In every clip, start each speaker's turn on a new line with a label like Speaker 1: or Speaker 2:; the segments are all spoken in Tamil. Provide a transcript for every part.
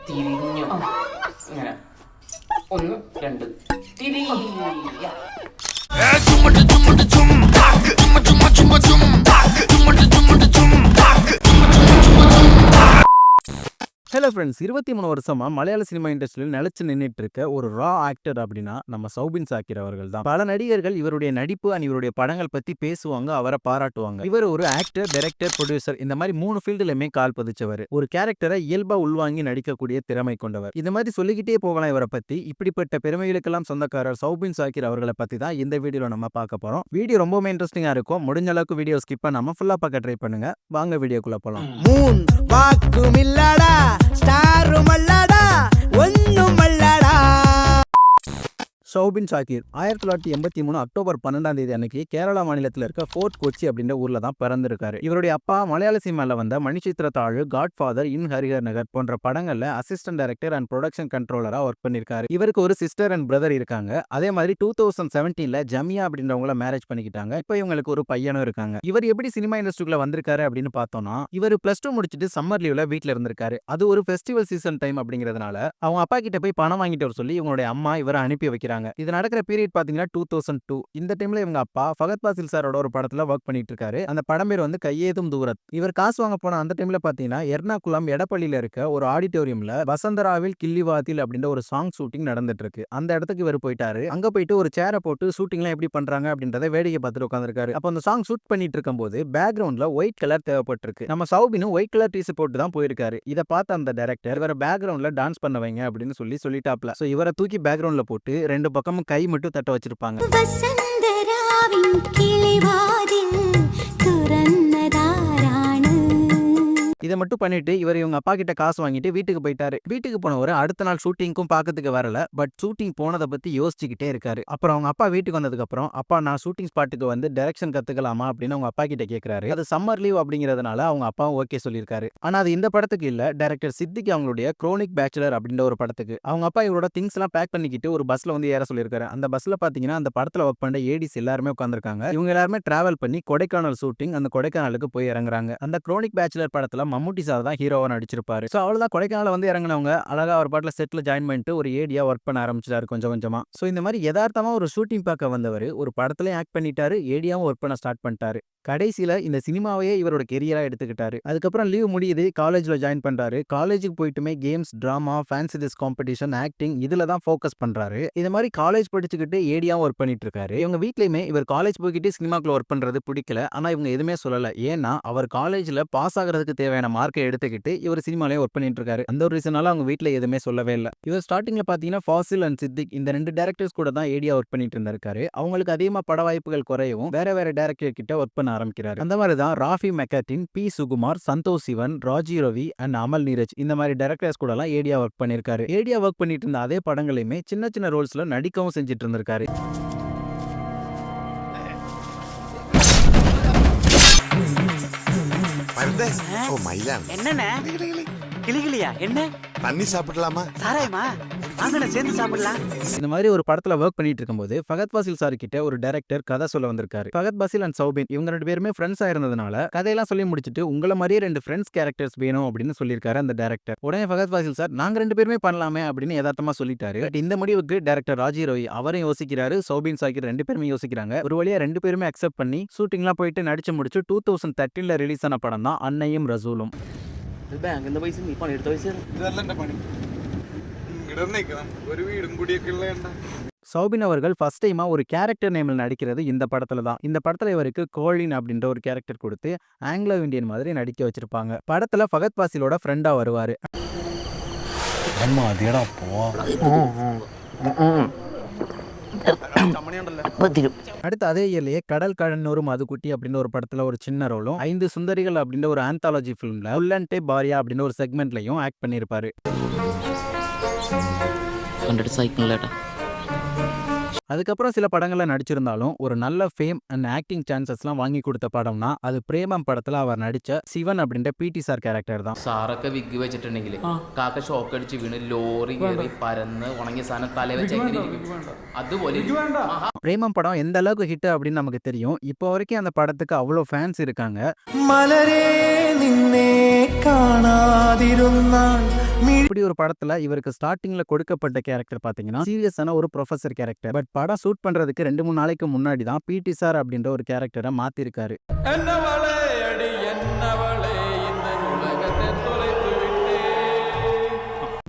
Speaker 1: തിരിഞ്ഞു ഇങ്ങനെ 1 2 തിരിഞ്ഞ
Speaker 2: ஹலோ ஃப்ரெண்ட்ஸ், 23 வருஷமா மலையாள சினிமா இண்டஸ்ட்ரியில் நிலைச்சு நின்றுட்டு இருக்க ஒரு ரா ஆக்டர் அப்படின்னா நம்ம சௌபின் ஷாக்கிர் அவர்கள் தான். பல நடிகர்கள் இவருடைய நடிப்பு அண்ட் இவருடைய படங்கள் பத்தி பேசுவாங்க, அவரை பாராட்டுவாங்க. இவர் ஒரு ஆக்டர், டைரக்டர், ப்ரொடியூசர் இந்த மாதிரி 3 ஃபீல்டுலயுமே கால் பதிச்சவர். ஒரு கேரக்டரை இயல்பா உள்வாங்கி நடிக்கக்கூடிய திறமை கொண்டவர். இந்த மாதிரி சொல்லிக்கிட்டே போகலாம் இவரை பத்தி. இப்படிப்பட்ட பெருமைகளுக்கெல்லாம் சொந்தக்காரர் சௌபின் ஷாக்கிர் அவர்களை பத்தி தான் இந்த வீடியோல நம்ம பார்க்க போறோம். வீடியோ ரொம்பவே இன்ட்ரெஸ்டிங்கா இருக்கும். முடிஞ்ச அளவுக்கு வீடியோ ஸ்கிப் பண்ணாம ஃபுல்லா பார்க்க ட்ரை பண்ணுங்க. வாங்க வீடியோக்குள்ள போலாம்.
Speaker 3: மூன் வாக்குமில்லடா ஸ்டாருமல்லடா ஒண்ணுமல்லடா.
Speaker 2: சௌபின் ஷாக்கிர் 1983 அக்டோபர் 12 அன்னைக்கு கேரளா மாநிலத்தில் இருக்க ஃபோர்ட் கொச்சி அப்படின்ற ஊர்ல தான் பிறந்திருக்காரு. இவருடைய அப்பா மலையாள சினிமால வந்த மணிச்சித்திர தாழு, காட்ஃபாதர், இன் ஹரிஹர் நகர் போன்ற படங்கள்ல அசிஸ்டன்ட் டைரக்டர் அண்ட் ப்ரொடக்ஷன் கண்ட்ரோலரா ஒர்க் பண்ணிருக்காரு. இவருக்கு ஒரு சிஸ்டர் அண்ட் பிரதர் இருக்காங்க. அதே மாதிரி 2017 ஜமியா அப்படின்றவங்கள மேரேஜ் பண்ணிக்கிட்டாங்க. இப்போ இவங்களுக்கு ஒரு பையனும் இருக்காங்க. இவர் எப்படி சினிமா இண்டஸ்ட்ரிக்குள்ள வந்திருக்காரு அப்படின்னு பார்த்தோம்னா, இவர் +2 முடிச்சுட்டு சம்மர் லீவ்ல வீட்டுல இருந்திருக்காரு. அது ஒரு ஃபெஸ்டிவல் சீசன் டைம் அப்படிங்கிறதுனால அவங்க அப்பா கிட்ட போய் பணம் வாங்கிட்டு வர சொல்லி இவங்களுடைய அம்மா இவரை அனுப்பி வைக்கிறாங்க. இது நடக்கிற பீரியட் பாத்தீங்கன்னா 2002. இந்த டைம்ல இவங்க அப்பா ஃபகத் பாசில் சாரோட ஒரு படத்துல ஒர்க் பண்ணிட்டு இருக்காரு. அந்த படம் பேர் வந்து கையேதும் தூரத். இவர் காசு வாங்க போன அந்த டைம்ல பாத்தீங்கன்னா எர்ணாகுளம் எடப்பள்ளியில இருக்க ஒரு ஆடிட்டோரியம்ல வசந்தராவில் கிள்ளிவாத்தில் அப்படின்ற ஒரு சாங் ஷூட்டிங் நடந்துட்டு இருக்கு. அந்த இடத்துக்கு இவர் போயிட்டாரு. அங்க போயிட்டு ஒரு சேரை போட்டு ஷூட்டிங்லாம் எப்படி பண்றாங்க அப்படின்றத வேடிக்கை பார்த்துட்டு உட்காந்துருக்காரு. அப்போ அந்த சாங் ஷூட் பண்ணிட்டு இருக்கும் போது பேக்ரவுண்ட்ல ஒயிட் கலர் தேவைப்பட்டிருக்கு. நம்ம சௌபினும் ஒயிட் கலர் டீஷர்ட் போட்டு தான் போயிருக்காரு. இதை பார்த்த அந்த டைரக்டர் இவர பேக்ரவுண்ட்ல டான்ஸ் பண்ண வைங்க அப்படின்னு சொல்லிட்டாப்ல. சோ இவரை தூக்கி பேக்ரவுண்ட்ல போட்டு 2 பக்கமும் கை மட்டும் தட்ட வச்சிருப்பாங்க. இதை மட்டும் பண்ணிட்டு இவர் இவங்க அப்பா கிட்ட காசு வாங்கிட்டு வீட்டுக்கு போயிட்டாரு. வீட்டுக்கு போனவர் அடுத்த நாள் ஷூட்டிங்க்கும் பார்க்கறதுக்கு வரல. பட் ஷூட்டிங் போனதை பத்தி யோசிச்சுக்கிட்டே இருக்காரு. அப்புறம் அவங்க அப்பா வீட்டுக்கு வந்ததுக்கு அப்புறம், அப்பா நான் ஷூட்டிங் ஸ்பாட்டுக்கு வந்து டைரக்ஷன் கத்துக்கலாமா அப்படின்னு அவங்க அப்பா கிட்ட கேட்கிறாரு. அது சம்மர் லீவ் அப்படிங்கிறதுனால அவங்க அப்பாவும் ஓகே சொல்லியிருக்காரு. ஆனா அது இந்த படத்துக்கு இல்ல, டைரக்டர் சித்திக் அவங்களுடைய குரோனிக் பேச்சுலர் அப்படின்ற ஒரு படத்துக்கு. அவங்க அப்பா இவரோட திங்ஸ் எல்லாம் பேக் பண்ணிக்கிட்டு ஒரு பஸ்ல வந்து ஏற சொல்லியிருக்காரு. அந்த பஸ்ல பாத்தீங்கன்னா அந்த படத்துல ஒர்க் பண்ண ஏடிஸ் எல்லாருமே உட்காந்துருக்காங்க. இவங்க எல்லாருமே டிராவல் பண்ணி கொடைக்கானல் ஷூட்டிங் அந்த கொடைக்கானலுக்கு போய் இறங்குறாங்க. அந்த குரோனிக் பேச்சுலர் படத்துல மம்முட்டி சார் தான் ஹீரோவா நடிச்சிருப்பாரு. சோ அவ்வளவுதான், கொடைக்கானல வந்து இறங்குனவங்க அழகா ஒரு பாட்டுல செட்ல ஜாயின் பண்ணிட்டு ஒரு ஏடியா ஒர்க் பண்ண ஆரம்பிச்சாரு கொஞ்சம் கொஞ்சமா. சோ இந்த மாதிரி யதார்த்தமா ஒரு ஷூட்டிங் பார்க்க வந்தவர் ஒரு படத்துலயும் ஆக்ட் பண்ணிட்டாரு, ஏடியாவும் ஒர்க் பண்ண ஸ்டார்ட் பண்ணிட்டாரு. கடைசியில இந்த சினிமாவையே இவரோட கெரியரா எடுத்துக்கிட்டாரு. அதுக்கப்புறம் லீவ் முடியுது, காலேஜ்ல ஜாயின் பண்றாரு. காலேஜுக்கு போயிட்டுமே கேம்ஸ், டிராமா, ஃபேன்சி டிஸ் காம்படிஷன், ஆக்டிங் இதுல தான் ஃபோக்கஸ் பண்றாரு. இந்த மாதிரி காலேஜ் படிச்சுக்கிட்டு ஏடியாவும் ஒர்க் பண்ணிட்டு இருக்காரு. இவங்க வீட்லயுமே இவர் காலேஜ் போய்கிட்டு சினிமாக்குள்ள ஒர்க் பண்றது பிடிக்கல. ஆனா இவங்க எதுவுமே சொல்லல. ஏன்னா அவர் காலேஜ்ல பாஸ் ஆகிறதுக்கு தேவையான மார்க்கை எடுத்துக்கிட்டு இவர் சினிமாலயே ஒர்க் பண்ணிட்டு இருக்காரு. அந்த ஒரு ரீசனால அவங்க வீட்ல எதுவுமே சொல்லவே இல்ல. இவர் ஸ்டார்டிங்ல பாத்தீங்கன்னா ஃபாசில் அண்ட் சித்திக் இந்த 2 டைரக்டர்ஸ் கூட தான் ஏடியா ஒர்க் பண்ணிட்டு இருந்திருக்காரு. அவங்களுக்கு அதிகமா பட வாய்ப்புகள் குறையவும் வேற டைரக்டர் கிட்ட ஒர்க் பண்ண ஆரம்பிக்கிறாரு. அந்த மாதிரி தான் ராஃபி மெக்காட்டின், பி சுகுமார், சந்தோஷ் சிவன், ராஜி ரவி அண்ட் அமல் நீரஜ் இந்த மாதிரி டைரக்டர்ஸ் கூட எல்லாம் ஏடியா ஒர்க் பண்ணிருக்காரு. ஏடியா ஒர்க் பண்ணிட்டு இருந்த அதே படங்களையுமே சின்ன சின்ன ரோல்ஸ்ல நடிக்கவும் செஞ்சுட்டு இருந்திருக்காரு.
Speaker 4: என்னண்ணே கிளிகிளியா என்ன
Speaker 5: தண்ணி சாப்பிடலாமா?
Speaker 4: சாராயமா? வாங்கண்ணே சேர்ந்து சாப்பிடலாம்.
Speaker 2: இந்த மாதிரி ஒரு படத்துல ஒர்க் பண்ணிட்டு இருக்கும்போது ஃபகத் பாசில் சார் கிட்ட ஒரு டைரக்டர் கதை சொல்ல வந்திருக்காரு. ஃபகத் பாசில் அண்ட் சௌபின் இவங்க 2 பேருமே ஃப்ரெண்ட்ஸா இருந்ததுனால கதையெல்லாம் சொல்லி முடிச்சிட்டு உங்கள மாதிரியே 2 ஃப்ரெண்ட்ஸ் கேரக்டர்ஸ் வேணும் அப்படின்னு சொல்லியிருக்காரு அந்த டைரக்டர். உடனே ஃபகத் பாசில் சார் நாங்க 2 பேருமே பண்ணலாமே அப்படின்னு யதார்த்தமா சொல்லிட்டாரு. பட் இந்த முடிவுக்கு டைரக்டர் ராஜி ரவி அவரும் யோசிக்கிறாரு, சௌபின் ஷாக்கிர் 2 பேருமே யோசிக்கிறாங்க. ஒரு வழியா 2 பேருமே அக்செப்ட் பண்ணி ஷூட்டிங்லாம் போயிட்டு நடிச்சு முடிச்சு 2013 ரிலீஸ் ஆன படம் தான் அன்னையும் ரசூலும்.
Speaker 1: ബാങ്കിന്റെ പൈസ നീ പണിയെടുത്ത പൈസ
Speaker 5: ഇതല്ല പണി ഇടന്നേക്കണം ഒരു വീടും കൂടിയൊക്കെ ഉള്ള.
Speaker 2: சௌபின் அவர்கள் ஃபர்ஸ்ட் டைமா ஒரு கேரக்டர் நேம்ல நடிக்கிறது இந்த படத்துல தான். இந்த படத்துல இவருக்கு கோலின் அப்படின்ற ஒரு கேரக்டர் கொடுத்து ஆங்கிலோ இந்தியன் மாதிரி நடிக்க வச்சிருப்பாங்க. படத்துல ஃபகத் பாசிலோட ஃப்ரெண்டா வருவாரு. அடுத்து அதே இயர்லயே கடல் கழன்னூர் மதுக்குட்டி அப்படின்னு ஒரு படத்துல ஒரு சின்ன ரோலும், 5 சுந்தரிகள் அப்படின்ற ஒரு ஆந்தாலஜி பிலிம்ல உள்ளன்டே பாரியா அப்படின்னு ஒரு செக்மெண்ட்லயும் ஆக்ட் பண்ணிருப்பாரு.
Speaker 1: കണ്ടിട്ട് സൈക്കിളിലേട്ടാ
Speaker 2: அதுக்கப்புறம் சில படங்கள்ல நடிச்சிருந்தாலும் ஒரு நல்ல ஃபேம் அண்ட் ஆக்டிங் சான்சஸ்லாம் வாங்கி கொடுத்த படம்னா அது பிரேமம் படத்துல அவர் நடிச்ச சிவன் அப்படின்ற பிடி சார் கேரக்டர் தான்.
Speaker 1: സാറൊക്കെ വിഗ് വെച്ചിട്ടുണ്ടെങ്കിൽ കാക്ക ഷോക്ക് അടിച്ച് വീണ് ലോറി കയറി പരന്ന് ഉണങ്ങിയ സാധനം തല വെച്ച് എങ്ങനെ ഇരിക്കും? അതുപോലെ
Speaker 2: பிரேமம் படம் எந்த அளவுக்கு ஹிட் அப்படின்னு நமக்கு தெரியும். இப்போ வரைக்கும் அந்த படத்துக்கு அவ்வளோ ஃபேன்ஸ் இருக்காங்க.
Speaker 3: மலரே நின்னே காணாதிருந்தால்
Speaker 2: இப்படி ஒரு படத்துல இவருக்கு ஸ்டார்டிங்ல கொடுக்கப்பட்ட கேரக்டர் பாத்தீங்கன்னா சீரியஸான ஒரு ப்ரொஃபசர் கேரக்டர். பட் படம் ஷூட் பண்றதுக்கு 2-3 நாளைக்கு முன்னாடி தான் பிடி சார் அப்படின்ற ஒரு கேரக்டரை மாத்திருக்காரு.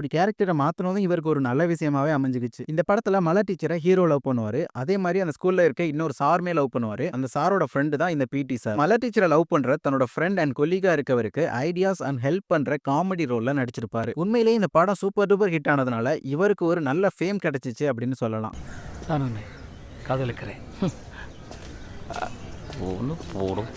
Speaker 2: இப்படி கேரக்டரை மாத்தினதும் இவருக்கு ஒரு நல்ல விஷயமாவே அமைஞ்சுக்கிச்சு. இந்த படத்துல மலை டீச்சரை ஹீரோ லவ் பண்ணுவாரு. அதே மாதிரி அந்த ஸ்கூல்ல இருக்க இன்னொரு சாருமே லவ் பண்ணுவாரு. அந்த சாரோட ஃப்ரெண்டு தான் இந்த பிடி சார். மலை டீச்சரை லவ் பண்ற தன்னோட ஃப்ரெண்ட் அண்ட் கொலீகா இருக்கவருக்கு ஐடியாஸ் அண்ட் ஹெல்ப் பண்ற காமெடி ரோல்ல நடிச்சிருப்பாரு. உண்மையிலேயே இந்த படம் சூப்பர் டூப்பர் ஹிட் ஆனதுனால இவருக்கு ஒரு நல்ல ஃபேம் கிடைச்சிச்சு அப்படின்னு சொல்லலாம்.
Speaker 6: காதலிக்கிறேன்.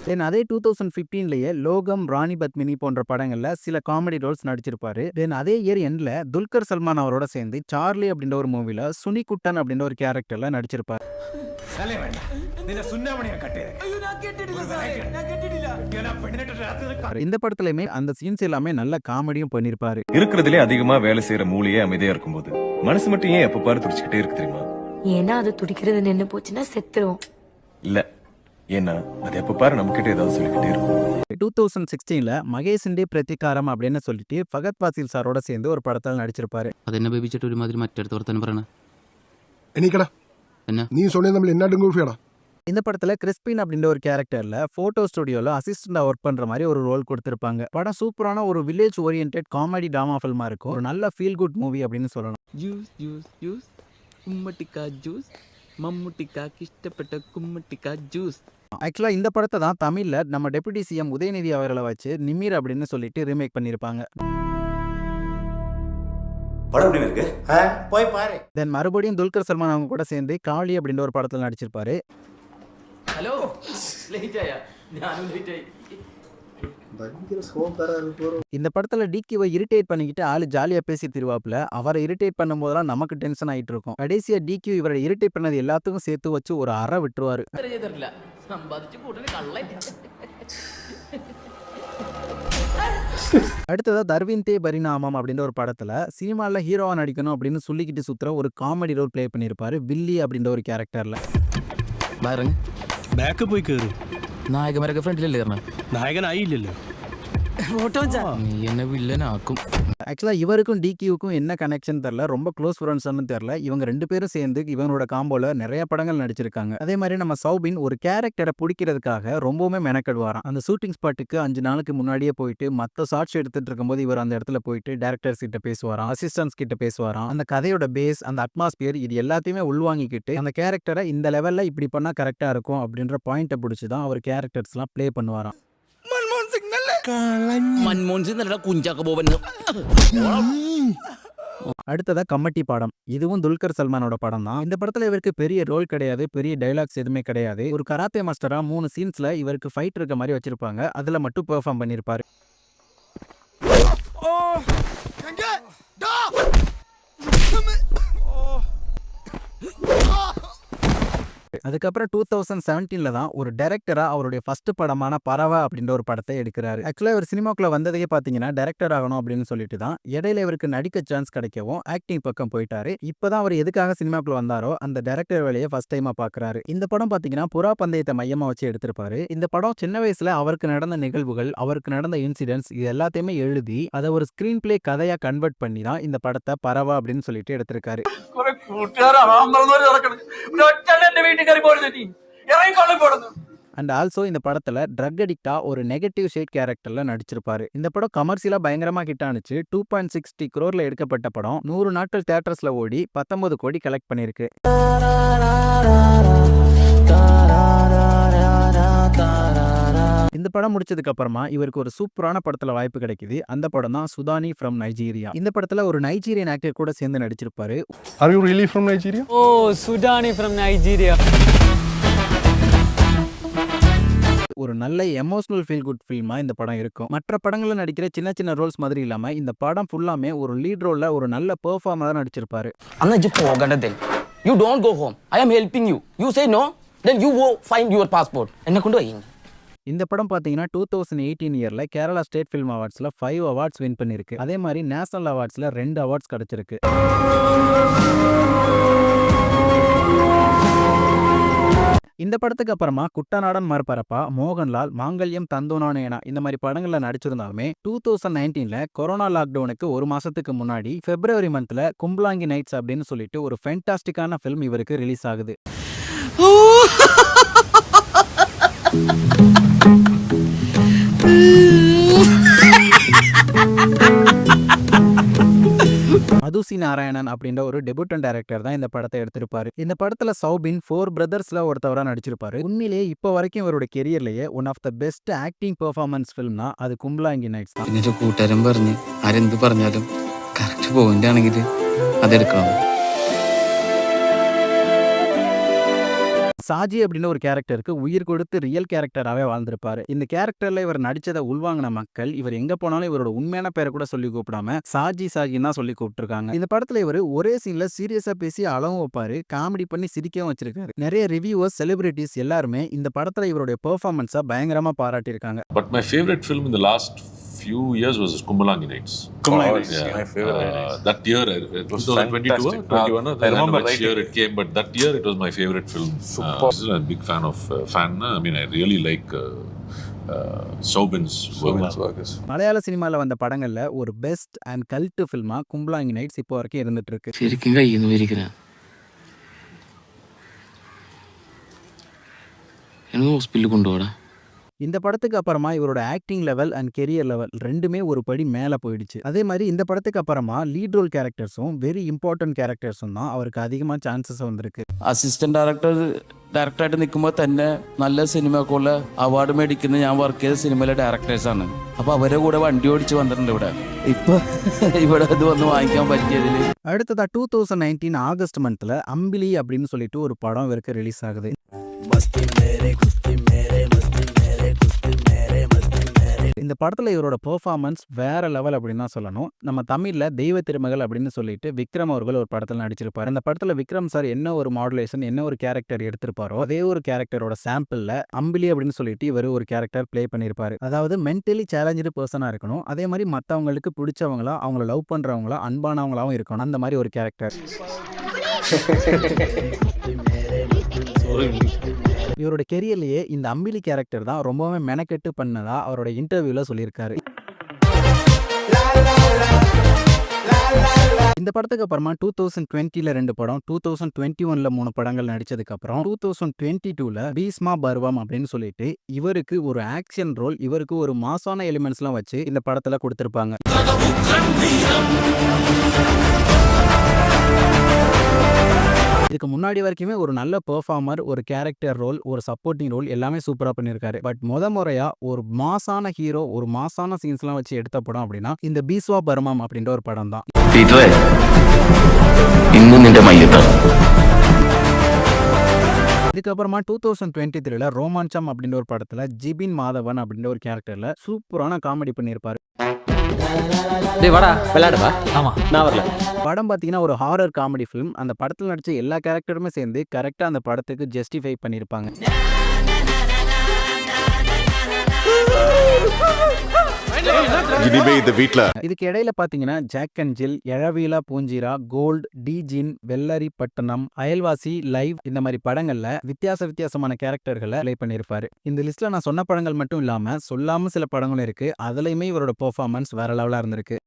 Speaker 2: தென் அதே 2015லயே லோகம், ராணி பத்மினி போன்ற படங்கள்ல சில காமெடி ரோல்ஸ் நடிச்சிருப்பாரு. தென் அதே இயர் எண்ட்ல துல்கர் சல்மான் அவரோட சேர்ந்து சார்லி அப்படின்ற ஒரு மூவில சுனிகுட்டன் அப்படின்ற ஒரு கேரக்டர்ல நடிச்சிருப்பாரு. இந்த படத்துலயுமே அந்த சீன்ஸ் எல்லாமே நல்ல காமெடியும் பண்ணிருப்பாரு.
Speaker 7: இருக்கிறதுலே அதிகமா வேலை செய்யற மூளையே அமைதியா இருக்கும்போது மனசு மட்டும் ஏன் எப்ப பாரு துடிச்சுக்கிட்டே இருக்கு தெரியுமா?
Speaker 8: ஏன்னா அது துடிக்கிறது நின்னு போச்சுன்னா செத்துரும்.
Speaker 7: இல்ல, ஏன்னா அது எப்ப பாரு நம்ம கிட்ட ஏதாவது சொல்லிக்கிட்டே இருக்கும்.
Speaker 2: 2016ல மகேஷிண்டே பிரதிகாரம் அப்படின்னு சொல்லிட்டு ஃபகத் ஃபாசில் சாரோட சேர்ந்து ஒரு படத்தில் நடிச்சிருப்பாரு.
Speaker 1: അത് എന്നെ ബേബിച്ചിട്ട് ഒരുമാതിരി മറ്റടുത്ത് വർത്താനം പറയണ
Speaker 9: എനിക്കടാ
Speaker 1: എന്നാ
Speaker 9: നീ சொன்னது നമ്മൾ എന്നാ ഡൂഫിയാടാ.
Speaker 2: இந்த படத்துல கிறிஸ்பின் அப்படின்ற ஒரு கேரக்டர்ல போட்டோ ஸ்டுடியோல அசிஸ்டண்டா ஒர்க் பண்ற மாதிரி ஒரு ரோல் கொடுத்திருப்பாங்க. படம் சூப்பரான ஒரு வில்லேஜ் ஓரியன்டட் காமெடி டிராமா ஃபில்மா இருக்கும். ஒரு நல்ல ஃபீல் குட் மூவி அப்படின்னு சொல்லலாம்.
Speaker 1: ജ്യൂസ് ജ്യൂസ് ജ്യൂസ് കുമ്മട്ടിക്ക ജ്യൂസ് മമ്മൂട്ടിക്കാക്ക് ഇഷ്ടപ്പെട്ട കുമ്മട്ടിക്ക ജ്യൂസ്.
Speaker 2: ஆக்சுவலா இந்த படத்தை தான் தமிழ்ல நம்ம டெபுட்டி சிஎம் உதயநிதி அவர்களை வச்சு நிமிர் அப்படின்னு சொல்லிட்டு ரீமேக் பண்ணிருப்பாங்க.
Speaker 3: போய் பாரு.
Speaker 2: தென் மறுபடியும் துல்கர் சல்மான் அவங்க கூட சேர்ந்து காளி அப்படின்ற ஒரு படத்துல நடிச்சிருப்பாரு.
Speaker 1: ഹലോ ലേറ്റ് ആയ ഞാനും ലേറ്റ് ആയി.
Speaker 2: இந்த படத்துல டிகிவை இரிட்டேட் பண்ணிக்கிட்டு ஆளு ஜாலியா பேசி திருவாப்புல. அவரை இரிட்டேட் பண்ணும் போதெல்லாம் நமக்கு டென்ஷன் ஆயிட்டு இருக்கும். கடைசியா டிகியூ இவரை இரிட்டேட் பண்ணது எல்லாத்துக்கும் சேர்த்து வச்சு ஒரு அறை விட்டுருவாரு.
Speaker 1: ചെയ്തിട്ടില്ല സമ്പാദിച്ചു കൂട്ടന് കള്ളൻ.
Speaker 2: அடுத்ததா தர்விந்தே பரிணாமம் அப்படின்ற ஒரு படத்துல சினிமால ஹீரோவா நடிக்கணும் அப்படின்னு சொல்லிக்கிட்டு சுத்துற ஒரு காமெடி ரோல் பிளே பண்ணிருப்பாரு வில்லி அப்படின்ற ஒரு கேரக்டர்ல.
Speaker 1: ഇറങ്ങ്
Speaker 6: ബാക്ക് പോയി കേറി.
Speaker 1: നായകന്മാരൊക്കെ ഫ്രണ്ടിലല്ലേ ഇറങ്ങ.
Speaker 6: നായകനായില്ലല്ലോ.
Speaker 1: നീ എന്നെ വില്ലനാക്കും.
Speaker 2: ஆக்சுவலா இவருக்கும் டிகியூக்கும் என்ன கனெக்ஷன் தெரியல. ரொம்ப க்ளோஸ் ஃப்ரெண்ட்ஸ்னு தெரியல. இவங்க 2 பேரும் சேர்ந்து இவங்களோட காம்போல நிறைய படங்கள் நடிச்சிருக்காங்க. அதே மாதிரி நம்ம சௌபின் ஒரு கேரக்டரை பிடிக்கிறதுக்காக ரொம்பவுமே மெனக்கெடுவாராம். அந்த ஷூட்டிங் ஸ்பாட்டுக்கு 5 நாளுக்கு முன்னாடியே போயிட்டு மற்ற ஷார்ட்ஸ் எடுத்துட்டு இருக்கும்போது இவர் அந்த இடத்துல போயிட்டு டேரக்டர்ஸ் கிட்ட பேசுவாராம், அசிஸ்டன்ஸ் கிட்ட பேசுவாராம். அந்த கதையோட பேஸ், அந்த அட்மாஸ்பியர் இது எல்லாத்தையுமே உள்வாங்கிக்கிட்டு அந்த கேரக்டரை இந்த லெவல்ல இப்படி பண்ணா கரெக்டா இருக்கும் அப்படின்ற பாயிண்ட்டை பிடிச்சிதான் அவர் கேரக்டர்ஸ் எல்லாம் பிளே பண்ணுவாராம்.
Speaker 1: മൻമോഹൻ സിംഗ് നല്ല കുഞ്ചാക്ക ബോബൻ.
Speaker 2: அடுத்ததா கம்மட்டி படம். இதுவும் துல்கர் சல்மானோட படம் தான். இந்த படத்துல இவருக்கு பெரிய ரோல் கிடையாது, பெரிய டைலாக்ஸ் எதுவுமே கிடையாது. ஒரு கராத்தே மாஸ்டரா 3 சீன்ஸ்ல இவருக்கு ஃபைட் இருக்க மாதிரி வச்சிருப்பாங்க. அதுல மட்டும் பெர்ஃபார்ம் பண்ணிருப்பாரு. அதுக்கப்புறம் 2017ல தான் ஒரு டைரக்டரா அவருடைய ஃபர்ஸ்ட் படமான பறவை அப்படின்ற ஒரு படத்தை எடுக்கிறாரு. ஆக்சுவலா இவர் சினிமாக்குள்ள வந்ததையே பாத்தீங்கன்னா டைரக்டர் ஆகணும் அப்படின்னு சொல்லிட்டு தான். இடையில இவருக்கு நடிக்க சான்ஸ் கிடைக்கவும் ஆக்டிங் பக்கம் போயிட்டாரு. இப்பதான் அவர் எதுக்காக சினிமாக்குள்ள வந்தாரோ அந்த டைரக்டர் வேலையை ஃபர்ஸ்ட் டைமா பாக்குறாரு. இந்த படம் பாத்தீங்கன்னா புறா பந்தயத்தை மையமா வச்சு எடுத்திருப்பாரு. இந்த படம் சின்ன வயசுல அவருக்கு நடந்த நிகழ்வுகள், அவருக்கு நடந்த இன்சிடென்ட்ஸ் இது எல்லாத்தையுமே எழுதி அதை ஒரு ஸ்கிரீன் பிளே கதையா கன்வெர்ட் பண்ணி தான் இந்த படத்தை பறவை அப்படின்னு சொல்லிட்டு எடுத்திருக்காரு. அண்ட் ஆல்சோ இந்த படத்துல ட்ரக் அடிக்டா ஒரு நெகட்டிவ் ஷேட் கேரக்டர்ல நடிச்சிருப்பாரு. இந்த படம் கமர்ஷியலா பயங்கரமா ஹிட் ஆனிச்சு. 2.60 crore எடுக்கப்பட்ட படம் 100 நாட்கள் தியேட்டர்ஸ்ல ஓடி 19 கோடி கலெக்ட் பண்ணிருக்கு. இந்த படம் முடிச்சதுக்கு அப்புறமா இவருக்கு ஒரு சூப்பரான படத்துல வாய்ப்பு கிடைக்குது. அந்த படம் தான் சுதானி ஃப்ரம் நைஜீரியா. இந்த படத்துல ஒரு நைஜீரியன் ஆக்டர் கூட சேர்ந்து நடிச்சிருப்பாரு.
Speaker 9: Are you really from Nigeria?
Speaker 6: Oh, Sudani from Nigeria.
Speaker 2: ஒரு நல்ல எமோஷனல் ஃபீல் குட் ஃபில்மா இந்த படம் இருக்கும். மற்ற படங்கள்ல நடிக்கிற சின்ன சின்ன ரோல்ஸ் மாதிரி இல்லாம இந்த படம் ஃபுல்லாமே ஒரு லீட் ரோல்ல ஒரு நல்ல பெர்ஃபார்மரா நடிச்சிருப்பாரு.
Speaker 10: അന്ന് ഇജ്ജ് പോകണ്ടതിൽ you don't go home I am helping you you say no then you go find your passport എന്നെ കൊണ്ട് പോയി.
Speaker 2: இந்த படம் பார்த்தீங்கன்னா 2018 இயர்ல கேரளா ஸ்டேட் ஃபில்ம் அவார்ட்ஸ்ல 5 அவார்ட்ஸ் வின் பண்ணிருக்கு. அதே மாதிரி நேஷனல் அவார்ட்ஸ்ல 2 அவார்ட்ஸ் கிடைச்சிருக்கு. இந்த படத்துக்கு அப்புறமா குட்டநாடன் மறுபரப்பா, மோகன்லால், மாங்கல்யம் தந்தோனானேனா இந்த மாதிரி படங்கள்ல நடிச்சிருந்தாலுமே 2019ல கொரோனா லாக்டவுனுக்கு ஒரு மாசத்துக்கு முன்னாடி பிப்ரவரி மந்த்ல கும்பலாங்கி நைட்ஸ் அப்படின்னு சொல்லிட்டு ஒரு ஃபென்டாஸ்டிக்கான ஃபிலிம் இவருக்கு ரிலீஸ் ஆகுது. மதுசி நாராயணன் அப்படின்ற ஒரு டெபியூட்டன் டைரக்டர் தான் இந்த படத்தை எடுத்திருப்பாரு. இந்த படத்துல சௌபின் 4 பிரதர்ஸ்ல ஒருத்தவரா நடிச்சிருப்பாரு. உண்மையிலேயே இப்போ வரைக்கும் இவரோட கெரியர்லயே one of the best acting performance ஃபிலிம்னா அது கும்பலாங்கி நைட்ஸ் தான்.
Speaker 10: എന്നിട്ട് കൂട്ടുകാരൻ പറഞ്ഞ് ആരെന്ത് പറഞ്ഞാലും കറക്റ്റ് പോയിന്റ് ആണെങ്കിൽ അതെടുക്കണം.
Speaker 2: சாஜி அப்படின்னு ஒரு கேரக்டருக்கு உயிர் கொடுத்து ரியல் கேரக்டராகவே வாழ்ந்திருப்பாரு. இந்த கேரக்டர்ல இவர் நடிச்சதை உள்வாங்கின மக்கள் இவர் எங்க போனாலும் இவரோட உண்மையான பேரை கூட சொல்லி கூப்பிடாம சாஜி சாஜின்னு தான் சொல்லி கூப்பிட்டுருக்காங்க. இந்த படத்துல இவர் ஒரே சீன்ல சீரியஸா பேசி அளவும் வைப்பாரு, காமெடி பண்ணி சிரிக்கவும் வச்சிருக்காரு. நிறைய ரிவ்யூவர்ஸ், செலிபிரிட்டிஸ் எல்லாருமே இந்த படத்துல இவருடைய பெர்ஃபார்மன்ஸை பயங்கரமா பாராட்டியிருக்காங்க.
Speaker 11: But my favorite film in the last few years was Kumbalangi Nights.
Speaker 5: Kumbalangi Nights,
Speaker 11: Yeah.
Speaker 5: my favorite.
Speaker 11: That year, 2022,
Speaker 5: fantastic.
Speaker 11: 21, I don't know
Speaker 5: remember
Speaker 11: which year it came, but that year it was my favorite film.
Speaker 5: Superb.
Speaker 11: I'm a big fan of I mean, I really like Sobin's work.
Speaker 2: மலையாள சினிமால வந்த படங்கள்ல ஒரு பெஸ்ட் அண்ட் கல்ட் ஃபில்மா கும்பலாங்கி நைட்ஸ் இப்போ வரைக்கும் இருந்துட்டு இருக்கு.
Speaker 10: ശരിക്കും കയ്യിൽ നിന്ന് ഇരിക്കണ எனக்கு ஹாஸ்பிட்டலுக்கு கொண்டு வாடா.
Speaker 2: இந்த படத்துக்கு அப்புறமா இவரோட acting level and career level ரெண்டுமே ஒரு படி மேலே போயிடுச்சு. அதே மாதிரி இந்த படத்துக்கு அப்புறமா லீட் ரோல் கேரக்டர்ஸும் வெரி இம்பார்ட்டன்ட் கேரக்டர்ஸும் தான் அவருக்கு அதிகமாக சான்சஸ் வந்திருக்கு.
Speaker 10: അസിസ്റ്റന്റ് ഡയറക്ടറായിട്ട് നിൽക്കുമ്പോൾ തന്നെ നല്ല സിനിമക്കുള്ള അവാർഡ് മേടിക്കുന്ന ഞാൻ വർക്ക് ചെയ്ത സിനിമയിലെ ഡയറക്ടേഴ്സാണ്. അപ്പോൾ അവരെ കൂടെ വണ്ടി ഓടിച്ച് വന്നിട്ടുണ്ട് ഇവിടെ. ഇപ്പോൾ ഇവിടെ ഇത് വന്ന് വാങ്ങിക്കാൻ പറ്റിയതിൽ.
Speaker 2: அடுத்ததா 2019 ஆகஸ்ட் மந்த்ல அம்பிலி அப்படின்னு சொல்லிட்டு ஒரு படம் இவருக்கு ரிலீஸ் ஆகுது. இந்த படத்துல இவரோட பெர்ஃபார்மன்ஸ் வேற லெவல் அப்படின்னு தான் சொல்லணும். நம்ம தமிழ்ல தெய்வ திருமகள் அப்படின்னு சொல்லிட்டு விக்ரம் அவர்கள் ஒரு படத்துல நடிச்சிருப்பாரு. அந்த படத்துல விக்ரம் சார் என்ன ஒரு மாடுலேஷன், என்ன ஒரு கேரக்டர் எடுத்திருப்பாரோ அதே ஒரு கேரக்டரோட சாம்பிள்ல அம்பிலி அப்படின்னு சொல்லிட்டு இவர் ஒரு கேரக்டர் பிளே பண்ணியிருப்பாரு. அதாவது மென்டலி சேலஞ்சு பர்சனா இருக்கணும், அதே மாதிரி மற்றவங்களுக்கு பிடிச்சவங்களா, அவங்கள லவ் பண்றவங்களா, அன்பானவங்களாவும் இருக்கணும், அந்த மாதிரி ஒரு கேரக்டர். இவரோட கெரியர்லயே இந்த அம்பிலி கேரக்டர் தான் ரொம்பவே மெனக்கெட்டு பண்ணதா அவரோட இன்டர்வியூல சொல்லியிருக்காரு. இந்த படத்துக்கு அப்புறமா 2020ல 2 படம், 2021ல 3 படங்கள் நடிச்சதுக்கு அப்புறம் 2022ல பீஸ்மா பர்வம் அப்படின்னு சொல்லிட்டு இவருக்கு ஒரு ஆக்ஷன் ரோல், இவருக்கு ஒரு மாசான எலிமெண்ட்ஸ்லாம் வச்சு இந்த படத்துல கொடுத்திருப்பாங்க. இதுக்கு முன்னாடி வரைக்குமே ஒரு நல்ல பெர்ஃபார்மர், ஒரு கேரக்டர் ரோல், ஒரு சப்போர்ட்டிங் ரோல் எல்லாமே சூப்பரா பண்ணியிருக்காரு. பட் முறையா ஒரு மாசான ஹீரோ, ஒரு மாசான சீன்ஸ்லாம் வச்சு எடுத்த படம் அப்படின்னா இந்த பீஸ்வா பர்மம் அப்படின்ற ஒரு படம் தான். இதுக்கப்புறமா 2023ல ரோமாஞ்சம் அப்படின்ற ஒரு படத்துல ஜிபின் மாதவன் அப்படின்ற ஒரு கேரக்டர்ல சூப்பரான காமெடி பண்ணியிருப்பாரு. படம் பார்த்தீங்கன்னா ஒரு ஹாரர் காமெடி ஃபிலிம். அந்த படத்தில் நடிச்ச எல்லா கேரக்டருமே சேர்ந்து கரெக்டாக அந்த படத்துக்கு ஜஸ்டிஃபை பண்ணியிருப்பாங்க. இதுக்கு இடையில பாத்தீங்கன்னா ஜாக் அண்ட் ஜில், எழவீலா பூஞ்சிரா, கோல்ட், டிஜின், வெள்ளரி பட்டணம், அயல்வாசி, லைவ் இந்த மாதிரி படங்கள்ல வித்தியாசமான கேரக்டர்களை ப்ளே பண்ணியிருப்பாரு. இந்த லிஸ்ட்ல நான் சொன்ன படங்கள் மட்டும் இல்லாம சொல்லாம சில படங்களும் இருக்கு. அதுலயுமே இவரோட பெர்ஃபார்மன்ஸ் வேற லெவலா இருந்திருக்கு.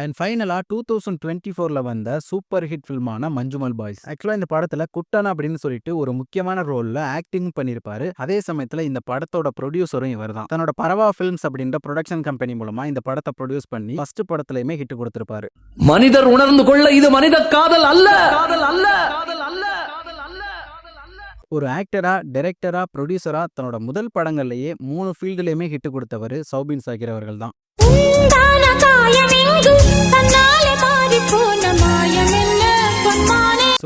Speaker 2: அண்ட் ஃபைனலா 2024ல வந்த சூப்பர் ஹிட் ஃபில்மான மஞ்சுமல் பாய்ஸ். ஆக்சுவலா இந்த படத்துல குட்டனா அப்படின்னு சொல்லிட்டு ஒரு முக்கியமான ரோல்ல ஆக்டிங் பண்ணியிருப்பாரு. அதே சமயத்துல இந்த படத்தோட ப்ரொடியூசரும் இவர் தான். தன்னோட பரவா ஃபிலிம்ஸ் அப்படின்ற ப்ரொடக்ஷன் கம்பெனி மூலமா இந்த படத்தை ப்ரொடியூஸ் பண்ணி ஃபர்ஸ்ட் படத்துலயுமே ஹிட் கொடுத்திருப்பாரு.
Speaker 6: மனிதர் உணர்ந்து கொள்ள இது மனித காதல் அல்ல, காதல் அல்ல.
Speaker 2: ஒரு ஆக்டரா, டைரக்டரா, ப்ரொடியூசரா தன்னோட முதல் படங்கள்லயே 3 ஃபீல்டுலயுமே ஹிட் கொடுத்தவர் சௌபின் சாகிர் அவர்கள் தான்.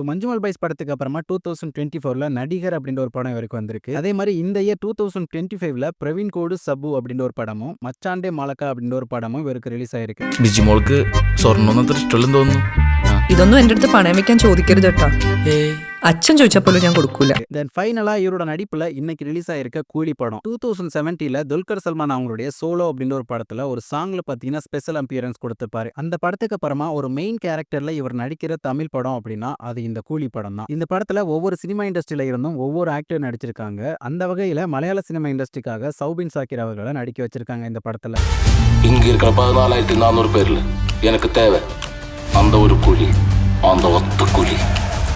Speaker 2: மஞ்சுமல் பாய்ஸ் படத்துக்கு அப்புறமா 2024ல நடிகர் அப்படின்ற ஒரு படம் இவருக்கு வந்திருக்கு. அதே மாதிரி இந்த இயர் 2025ல பிரவீன் கோடு சபு அப்படின்ற ஒரு படமும், மச்சாண்டே மாலக்கா அப்படின்ற ஒரு படமும் இவருக்கு ரிலீஸ் ஆயிருக்கு.
Speaker 10: ബിജിമോൾക്ക് സ്വർണ്ണം അത്ര ഇഷ്ടമല്ലെന്ന് തോന്നുന്നു.
Speaker 8: ഇതൊന്നും എന്റെ അടുത്ത് പണയം വെക്കാൻ ചോദിക്കരുത് കേട്ടോ. അച്ഛൻ ചോദിച്ചപ്പോലും ഞാൻ കൊടുക്കൂല.
Speaker 2: தென் ஃபைனலாக இவரோட நடிப்பில் இன்னைக்கு ரிலீஸ் ஆயிருக்க கூலி படம் 2017 துல்கர் சல்மான் அவங்களுடைய சோலோ அப்படின்ற ஒரு படத்தில் ஒரு சாங்கில் பார்த்தீங்கன்னா ஸ்பெஷல் அப்பியரன்ஸ் கொடுத்துருப்பாரு. அந்த படத்துக்கு அப்புறமா ஒரு மெயின் கேரக்டரில் இவர் நடிக்கிற தமிழ் படம் அப்படின்னா அது இந்த கூலி படம் தான். இந்த படத்தில் ஒவ்வொரு சினிமா இண்டஸ்ட்ரியில இருந்தும் ஒவ்வொரு ஆக்டர் நடிச்சிருக்காங்க. அந்த வகையில் மலையாள சினிமா இண்டஸ்ட்ரிக்காக சௌபின் சாக்கிர் அவர்களை நடிக்க வச்சிருக்காங்க இந்த படத்தில்.
Speaker 10: இங்க இருக்கிற 14,400 பேர்ல எனக்கு தேவை அந்த ஒரு கூலி, அந்த ஒத்த கூலி.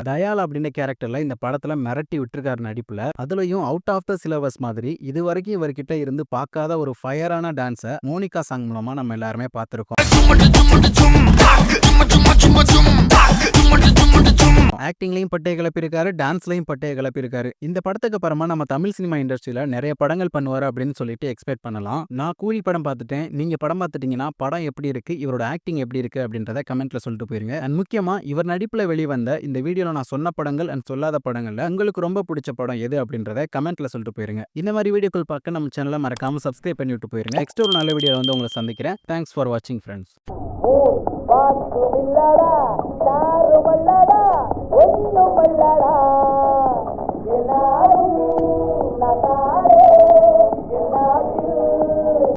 Speaker 2: தயால் அப்படின்ற கேரக்டர்ல இந்த படத்துல மிரட்டி விட்டுருக்காரு நடிப்புல. அதுலயும் அவுட் ஆஃப் த சிலபஸ் மாதிரி இது வரைக்கும் இவர்கிட்ட இருந்து பார்க்காத ஒரு ஃபயரான டான்ஸை மோனிகா சாங் மூலமா நம்ம எல்லாருமே பார்த்திருக்கோம். ஆக்டிங்லையும் பட்டையை கிளப்பியிருக்காரு, டான்ஸ்லையும் பட்டையை கிளப்பியிருக்காரு. இந்த படத்துக்கு அப்புறமா நம்ம தமிழ் சினிமா இண்டஸ்ட்ரியில நிறைய படங்கள் பண்ணுவார் அப்படின்னு சொல்லிட்டு எக்ஸ்பெக்ட் பண்ணலாம். நான் கூலி படம் பார்த்துட்டேன், நீங்க படம் பார்த்துட்டீங்கன்னா படம் எப்படி இருக்கு, இவரோட ஆக்டிங் எப்படி இருக்கு அப்படின்றத கமெண்ட்ல சொல்லிட்டு போயிருங்க. அண்ட் முக்கியமா இவர் நடிப்புல வெளிவந்த இந்த வீடியோல நான் சொன்ன படங்கள் அண்ட் சொல்லாத படங்கள்ல உங்களுக்கு ரொம்ப பிடிச்ச படம் எது அப்படின்றத கமெண்ட்ல சொல்லிட்டு போயிருங்க. இந்த மாதிரி வீடியோக்கள் பார்க்க நம்ம சேனலை மறக்காம சப்ஸ்கிரைப் பண்ணி விட்டு போயிருங்க. நெக்ஸ்ட் ஒரு நல்ல வீடியோ வந்து உங்களை சந்திக்கிறேன். தேங்க்ஸ் ஃபார் வாட்சிங் ஃப்ரெண்ட்ஸ்.